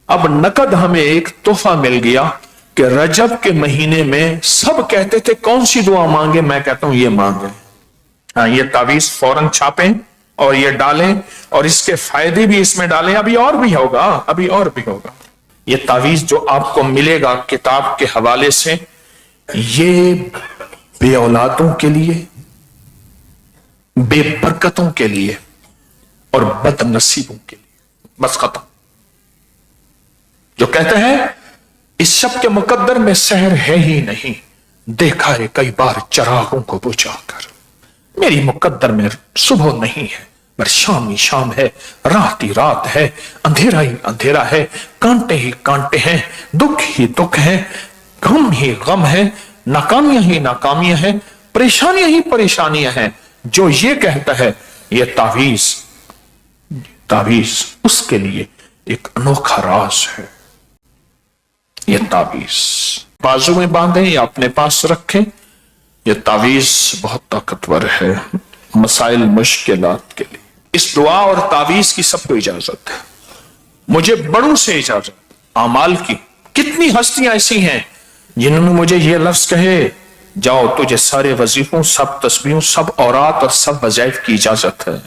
اب نقد ہمیں ایک تحفہ مل گیا کہ رجب کے مہینے میں سب کہتے تھے کون سی دعا مانگے، میں کہتا ہوں یہ مانگے. ہاں، یہ تعویذ فوراً چھاپیں اور یہ ڈالیں اور اس کے فائدے بھی اس میں ڈالیں. ابھی اور بھی ہوگا. یہ تعویذ جو آپ کو ملے گا کتاب کے حوالے سے، یہ بے اولادوں کے لیے، بے برکتوں کے لیے اور بد نصیبوں کے لیے. بس ختم. جو کہتے ہیں اس شب کے مقدر میں سحر ہے ہی نہیں، دیکھا ہے کئی بار چراغوں کو بجھا کر. میری مقدر میں صبح نہیں ہے، پر شام ہی شام ہے، رات ہی رات ہے، اندھیرا ہی اندھیرا ہے، کانٹے ہی کانٹے ہیں، دکھ ہی دکھ ہے، غم ہی غم ہے، ناکامیاں ہی ناکامیاں ہیں، پریشانیاں ہی پریشانیاں ہیں. جو یہ کہتا ہے یہ تعویذ اس کے لیے ایک انوکھا راز ہے. یہ تعویذ بازو میں باندھیں یا اپنے پاس رکھیں. یہ تعویذ بہت طاقتور ہے مسائل مشکلات کے لیے. اس دعا اور تعویذ کی سب کو اجازت ہے، مجھے بڑوں سے اجازت. اعمال کی کتنی ہستیاں ایسی ہیں جنہوں نے مجھے یہ لفظ کہے، جاؤ تجھے سارے وظیفوں، سب تسبیحوں، سب اورات اور سب وظائف کی اجازت ہے.